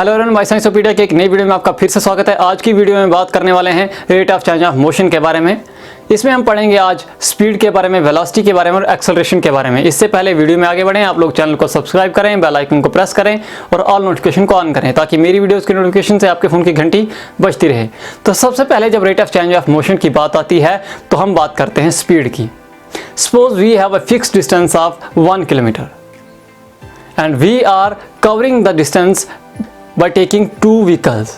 Hello everyone, bye साइंसोपीडिया के एक नई वीडियो में आपका फिर से स्वागत है। आज की वीडियो में बात करने वाले हैं rate of change of motion के बारे में। इसमें हम पढ़ेंगे आज स्पीड के बारे में, वेलोसिटी के बारे में और एक्सेलरेशन के बारे में। इससे पहले वीडियो में आगे बढ़ें, आप लोग चैनल को सब्सक्राइब करें, बेल आइकन को प्रेस करें और ऑल नोटिफिकेशन को ऑन करें ताकि मेरी वीडियोस की नोटिफिकेशन से आपके फोन की घंटी बजती रहे। तो सबसे पहले जब rate of change of motion की बात आती है तो हम बात करते हैं स्पीड की। Suppose we have a fixed distance of 1 kilometre and we are covering the distance by taking two vehicles.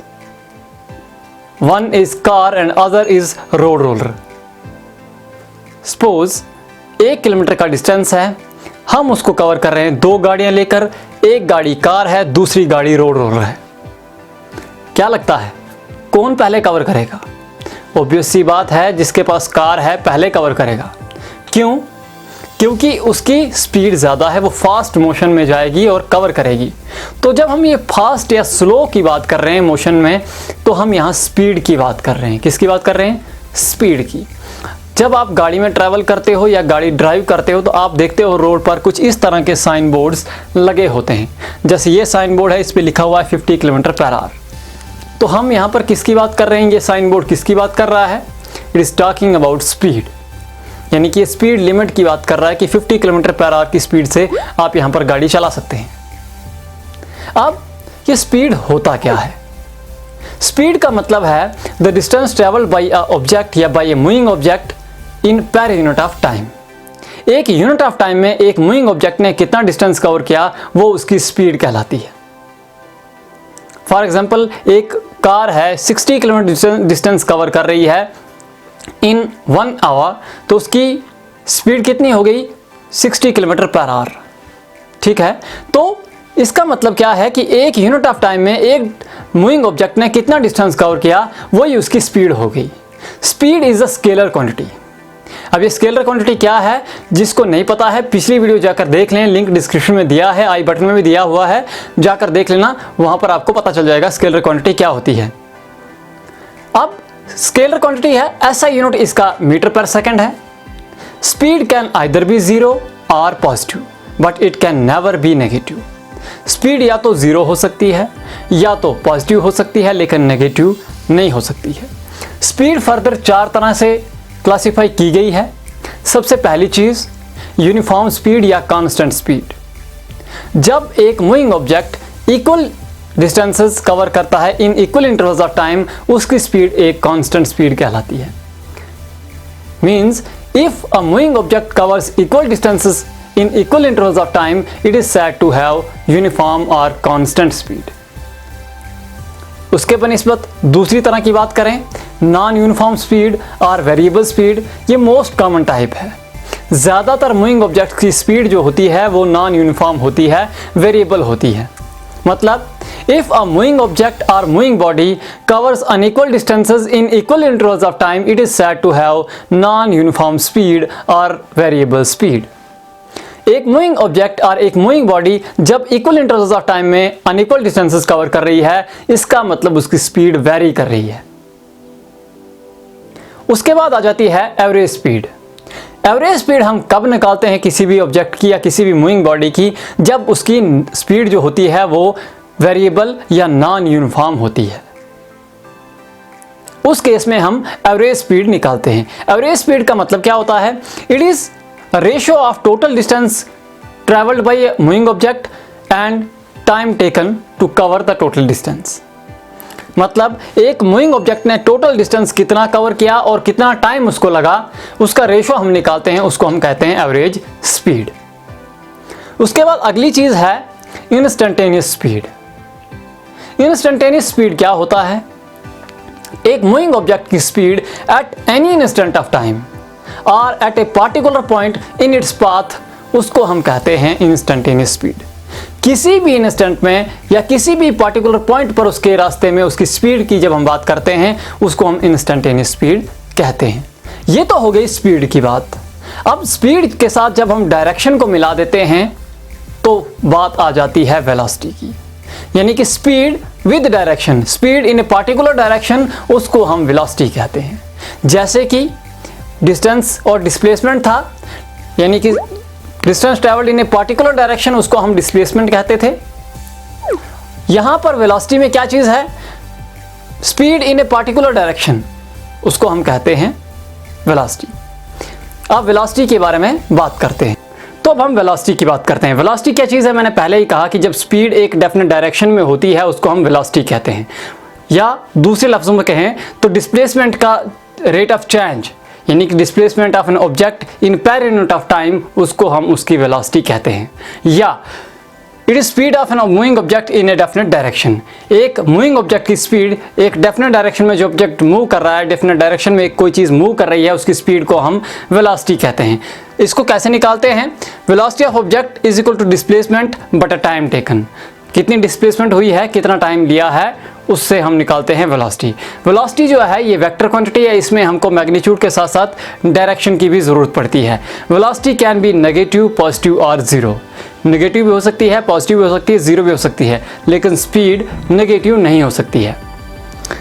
One is car and other is road roller. Suppose 1 kilometre का डिस्टेंस है, हम उसको कवर कर रहे हैं 2 गाड़ियां लेकर। एक गाड़ी कार है, दूसरी गाड़ी रोड रोलर है। क्या लगता है कौन पहले कवर करेगा? ऑब्वियस सी बात है, जिसके पास कार है पहले कवर करेगा। क्यों? क्योंकि उसकी स्पीड ज़्यादा है, वो फास्ट मोशन में जाएगी और कवर करेगी। तो जब हम ये फास्ट या स्लो की बात कर रहे हैं मोशन में, तो हम यहाँ स्पीड की बात कर रहे हैं। किसकी बात कर रहे हैं? स्पीड की। जब आप गाड़ी में ट्रैवल करते हो या गाड़ी ड्राइव करते हो तो आप देखते हो रोड पर कुछ इस तरह के साइन बोर्ड्स लगे होते हैं। जैसे ये साइन बोर्ड है, इस पर लिखा हुआ है 50 किलोमीटर पर आवर। तो हम यहाँ पर किसकी बात कर रहे हैं? ये साइन बोर्ड किसकी बात कर रहा है? It is talking about speed, यानी कि स्पीड लिमिट की बात कर रहा है कि 50 किलोमीटर पर आवर की स्पीड से आप यहाँ पर गाड़ी चला सकते हैं। अब ये स्पीड होता क्या है? स्पीड का मतलब है the distance travelled by a object या by a moving object in per unit of time. एक यूनिट ऑफ टाइम में एक मूविंग ऑब्जेक्ट ने कितना डिस्टेंस कवर किया, वो उसकी स्पीड कहलाती है। फॉर एग्जाम्पल, एक कार है 60 किलोमीटर डिस्टेंस कवर कर रही है इन 1 आवर, तो उसकी स्पीड कितनी हो गई? 60 किलोमीटर पर आवर। ठीक है, तो इसका मतलब क्या है कि एक यूनिट ऑफ टाइम में एक मूविंग ऑब्जेक्ट ने कितना डिस्टेंस कवर किया, वही उसकी स्पीड हो गई। Speed is a scalar quantity. अब ये स्केलर क्वांटिटी क्या है, जिसको नहीं पता है पिछली वीडियो जाकर देख लें, लिंक डिस्क्रिप्शन में दिया है, आई बटन में भी दिया हुआ है, जाकर देख लेना, वहां पर आपको पता चल जाएगा स्केलर क्वांटिटी क्या होती है। अब स्केलर क्वांटिटी है, ऐसा यूनिट इसका मीटर पर सेकंड है। स्पीड कैन आइदर बी 0 और positive, but it can never be negative. Speed या तो 0 हो सकती है या तो पॉजिटिव हो सकती है, लेकिन नेगेटिव नहीं हो सकती है। स्पीड फर्दर 4 तरह से क्लासिफाई की गई है। सबसे पहली चीज यूनिफॉर्म स्पीड या कांस्टेंट स्पीड। जब एक moving object equal distances cover करता है in equal intervals of time, उसकी स्पीड एक कांस्टेंट स्पीड कहलाती है। Means if a moving object covers equal distances in equal intervals of time, it is said to have uniform और constant speed. उसके बनिस्बत दूसरी तरह की बात करें, नॉन यूनिफॉर्म स्पीड और वेरिएबल स्पीड, ये मोस्ट कॉमन टाइप है। ज़्यादातर मूविंग ऑब्जेक्ट की स्पीड जो होती है वो नॉन यूनिफॉर्म होती है, वेरिएबल होती है। मतलब if a moving object or moving body covers unequal distances in equal intervals of time, it is said to have non-uniform speed or variable speed. एक मूविंग ऑब्जेक्ट और एक मूविंग बॉडी जब equal intervals of time में unequal distances cover कर रही है, इसका मतलब उसकी स्पीड वेरी कर रही है। उसके बाद आ जाती है एवरेज स्पीड। एवरेज स्पीड हम कब निकालते हैं किसी भी ऑब्जेक्ट की या किसी भी मूविंग बॉडी की? जब उसकी स्पीड जो होती है वो वेरिएबल या नॉन यूनिफॉर्म होती है। उस केस में हम एवरेज स्पीड निकालते हैं। एवरेज स्पीड का मतलब क्या होता है? It is ratio of total distance travelled by a moving object and time taken to cover the total distance. मतलब एक मूविंग ऑब्जेक्ट ने टोटल डिस्टेंस कितना कवर किया और कितना टाइम उसको लगा, उसका रेशियो हम निकालते हैं, उसको हम कहते हैं एवरेज स्पीड। उसके बाद अगली चीज है इंस्टेंटेनियस स्पीड। इंस्टेंटेनियस स्पीड क्या होता है? एक मूविंग ऑब्जेक्ट की speed at any instant of time और at a particular point in its path, उसको हम कहते हैं इंस्टेंटेनियस स्पीड। किसी भी इंस्टेंट में या किसी भी पार्टिकुलर पॉइंट पर उसके रास्ते में उसकी स्पीड की जब हम बात करते हैं, उसको हम इंस्टेंटेनियस स्पीड कहते हैं। ये तो हो गई स्पीड की बात। अब स्पीड के साथ जब हम डायरेक्शन को मिला देते हैं तो बात आ जाती है वेलोसिटी की, यानी कि speed with direction, speed in a particular direction, उसको हम वेलोसिटी कहते हैं। जैसे कि डिस्टेंस और डिस्प्लेसमेंट था, यानी कि distance travelled in a particular direction, उसको हम डिस्प्लेसमेंट कहते थे। यहां पर वेलोसिटी में क्या चीज है, speed in a particular direction, उसको हम कहते हैं वेलोसिटी। अब वेलोसिटी के बारे में बात करते हैं। तो अब हम वेलोसिटी की बात करते हैं। वेलोसिटी क्या चीज़ है, मैंने पहले ही कहा कि जब स्पीड एक डेफिनेट डायरेक्शन में होती है उसको हम वेलोसिटी कहते हैं, या दूसरे लफ्ज़ों में कहें तो डिस्प्लेसमेंट का रेट ऑफ चेंज, यानी कि displacement of an object in per unit of time, उसको हम उसकी वेलोसिटी कहते हैं। या it is speed of an moving object in a definite direction, एक मूविंग ऑब्जेक्ट की स्पीड, एक डेफिनेट डायरेक्शन में जो ऑब्जेक्ट मूव कर रहा है, डेफिनेट डायरेक्शन में कोई चीज़ मूव कर रही है, उसकी स्पीड को हम वेलोसिटी कहते हैं। इसको कैसे निकालते हैं, velocity of object is equal to displacement but a time taken, कितनी डिस्प्लेसमेंट हुई है, कितना टाइम लिया है, उससे हम निकालते हैं वेलोसिटी। वेलोसिटी जो है ये वेक्टर क्वांटिटी है, इसमें हमको मैग्नीट्यूड के साथ साथ डायरेक्शन की भी ज़रूरत पड़ती है। Velocity can be negative, positive और ज़ीरो, नेगेटिव भी हो सकती है, पॉजिटिव भी हो सकती है, ज़ीरो भी हो सकती है, लेकिन स्पीड नेगेटिव नहीं हो सकती है।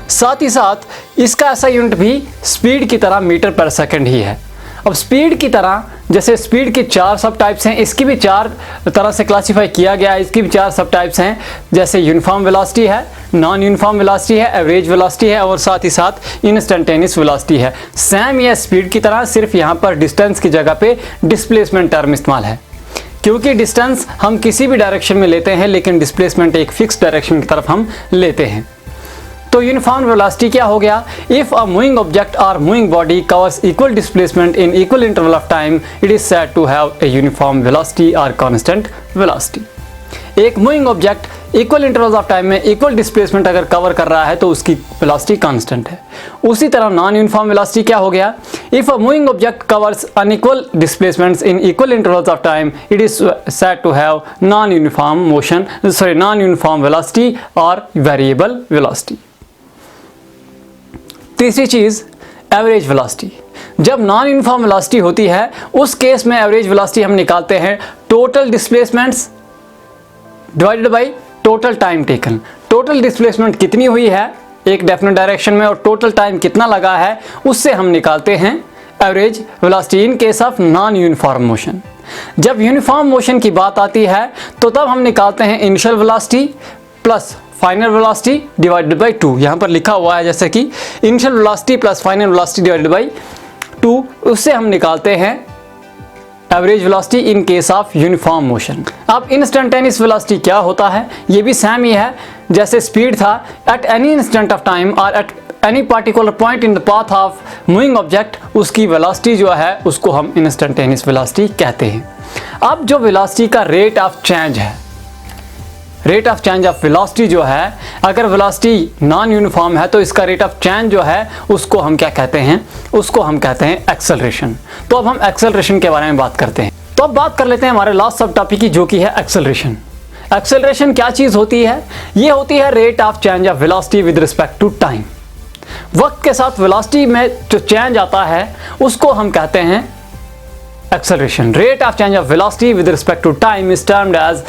साथ ही साथ इसका ऐसा यूनिट भी स्पीड की तरह मीटर पर सेकंड ही है। अब स्पीड की तरह जैसे स्पीड के 4 सब टाइप्स हैं, इसकी भी 4 तरह से क्लासीफाई किया गया है, इसकी भी 4 सब टाइप्स हैं, जैसे यूनिफॉर्म वेलोसिटी है, नॉन यूनिफॉर्म वेलोसिटी है, एवरेज वेलोसिटी है और साथ ही साथ इंस्टेंटेनियस वेलोसिटी है। सेम ये स्पीड की तरह, सिर्फ यहाँ पर डिस्टेंस की जगह पे डिस्प्लेसमेंट टर्म इस्तेमाल है, क्योंकि डिस्टेंस हम किसी भी डायरेक्शन में लेते हैं लेकिन डिस्प्लेसमेंट एक फिक्स डायरेक्शन की तरफ हम लेते हैं। तो यूनिफॉर्म वेलोसिटी क्या हो गया, इफ अ मूविंग ऑब्जेक्ट और moving body covers equal displacement in equal interval of time, it is said to have a uniform velocity और कांस्टेंट वेलोसिटी। एक moving object equal intervals of time में equal displacement अगर cover कर रहा है तो उसकी वेलोसिटी कांस्टेंट है। उसी तरह नॉन यूनिफॉर्म वेलोसिटी क्या हो गया, if a moving object covers unequal displacements in equal intervals of time, it is said to have non uniform velocity और वेरिएबल वेलोसिटी। तीसरी चीज एवरेज वेलोसिटी। जब नॉन यूनिफॉर्म वेलोसिटी होती है उस केस में एवरेज वेलोसिटी हम निकालते हैं total displacements divided by total time taken. Total displacement कितनी हुई है एक डेफिनेट डायरेक्शन में और टोटल टाइम कितना लगा है, उससे हम निकालते हैं average velocity in case of non uniform motion. जब यूनिफॉर्म मोशन की बात आती है तो तब हम निकालते हैं initial velocity plus final velocity divided by 2। यहाँ पर लिखा हुआ है जैसे कि initial velocity plus final velocity divided by 2, उससे हम निकालते हैं average velocity in case of uniform motion. अब इंस्टेंटेनियस वेलोसिटी क्या होता है, ये भी सेम ही है, जैसे स्पीड था at any instant of time और at any particular point in the path of moving object, उसकी वेलोसिटी जो है उसको हम इंस्टेंटेनियस वेलोसिटी कहते हैं। अब जो वेलोसिटी का रेट ऑफ चेंज है, rate of change of velocity जो है, अगर वेलोसिटी नॉन यूनिफॉर्म है तो इसका रेट ऑफ चेंज जो है उसको हम क्या कहते हैं, उसको हम कहते हैं एक्सेलरेशन। तो अब हम एक्सेलरेशन के बारे में बात करते हैं। तो अब बात कर लेते हैं हमारे लास्ट सब टॉपिक की, जो कि है एक्सेलरेशन। एक्सेलरेशन क्या चीज होती है, ये होती है rate of change of velocity with respect to time. वक्त के साथ वेलोसिटी में जो चेंज आता है उसको हम कहते हैं acceleration. Rate of change of velocity with respect to time is termed as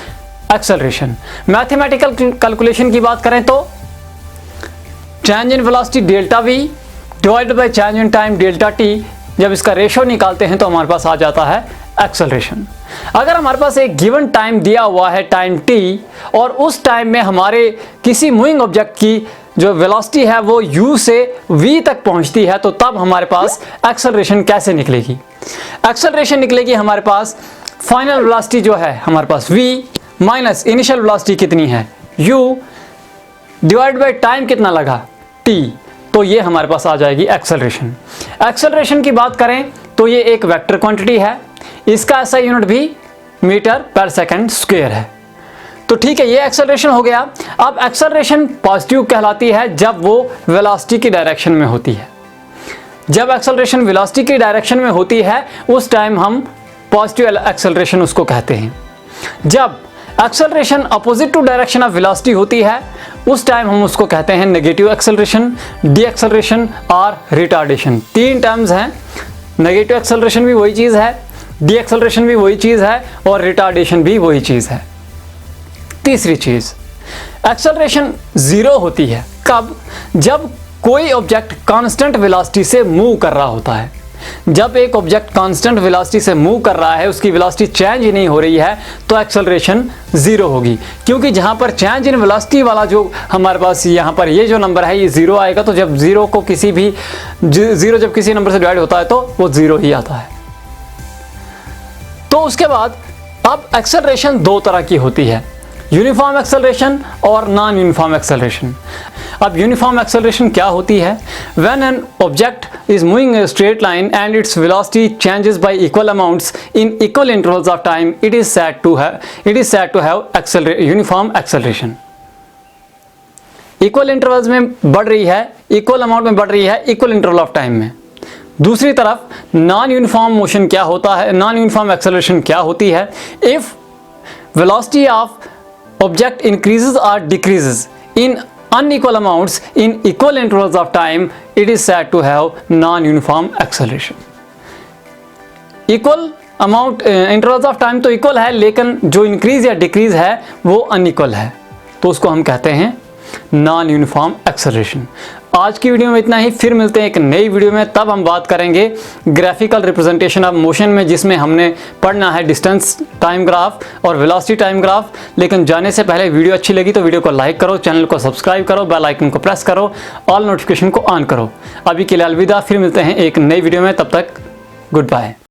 acceleration. Mathematical calculation की बात करें तो change in velocity delta V divided by change in time delta T, जब इसका रेशो निकालते हैं तो हमारे पास आ जाता है एक्सेलरेशन। अगर हमारे पास एक गिवन टाइम दिया हुआ है टाइम टी, और उस टाइम में हमारे किसी मूविंग ऑब्जेक्ट की जो वेलोसिटी है वो u से v तक पहुंचती है, तो तब हमारे पास एक्सेलरेशन कैसे निकलेगी। एक्सेलरेशन निकलेगी हमारे पास फाइनल वेलोसिटी जो है हमारे पास v माइनस इनिशियल वेलोसिटी कितनी है u डिवाइड बाय टाइम कितना लगा t, तो ये हमारे पास आ जाएगी एक्सेलरेशन। एक्सेलरेशन की बात करें तो ये एक वेक्टर क्वांटिटी है, इसका ऐसा यूनिट भी मीटर पर सेकंड स्क्वायर है। तो ठीक है, ये एक्सेलरेशन हो गया। अब एक्सेलरेशन पॉजिटिव कहलाती है जब वो वेलोसिटी की डायरेक्शन में होती है। जब एक्सेलरेशन वेलोसिटी की डायरेक्शन में होती है उस टाइम हम पॉजिटिव एक्सेलरेशन उसको कहते हैं। जब acceleration opposite to direction of velocity होती है उस टाइम हम उसको कहते हैं नेगेटिव एक्सेलरेशन, डी एक्सेलरेशन और रिटार्डेशन। 3 टर्म्स हैं, नेगेटिव एक्सेलरेशन भी वही चीज़ है, डी एक्सेलरेशन भी वही चीज़ है और रिटार्डेशन भी वही चीज़ है। तीसरी चीज़, एक्सेलरेशन 0 होती है कब, जब कोई ऑब्जेक्ट कांस्टेंट वेलोसिटी से मूव कर रहा होता है। जब एक ऑब्जेक्ट कांस्टेंट वेलोसिटी से मूव कर रहा है, उसकी वेलोसिटी चेंज ही नहीं हो रही है, तो एक्सेलरेशन जीरो होगी। क्योंकि जहां पर चेंज इन वेलोसिटी वाला जो हमारे पास यहां पर ये जो नंबर है ये जीरो आएगा, तो जब जीरो को जीरो जब किसी नंबर से डिवाइड होता है तो वो जीरो ही आता है। तो उसके बाद अब एक्सेलरेशन दो तरह की होती है, यूनिफॉर्म एक्सेलरेशन और नॉन यूनिफॉर्म एक्सेलरेशन। अब यूनिफॉर्म एक्सेलरेशन क्या होती है? When an object is moving in a straight line and its velocity changes by equal amounts in equal intervals of time, it is said to have uniform acceleration. Equal intervals में बढ़ रही है, equal amount में बढ़ रही है, equal interval of time में। दूसरी तरफ नॉन यूनिफॉर्म मोशन क्या होता है, नॉन यूनिफॉर्म एक्सेलरेशन क्या होती है? If velocity of object increases or decreases in unequal amounts in equal intervals of time, it is said to have non-uniform acceleration. Equal amount intervals of time तो equal है, लेकिन जो increase या decrease है वो unequal है, तो उसको हम कहते हैं नॉन यूनिफॉर्म एक्सेलरेशन। आज की वीडियो में इतना ही, फिर मिलते हैं एक नई वीडियो में। तब हम बात करेंगे ग्राफिकल रिप्रेजेंटेशन ऑफ मोशन में, जिसमें हमने पढ़ना है डिस्टेंस टाइम ग्राफ और वेलोसिटी टाइम ग्राफ। लेकिन जाने से पहले वीडियो अच्छी लगी तो वीडियो को लाइक करो, चैनल को सब्सक्राइब करो, बेल आइकन को प्रेस करो, ऑल नोटिफिकेशन को ऑन करो। अभी के लिए अलविदा, फिर मिलते हैं एक नई वीडियो में, तब तक गुड बाय।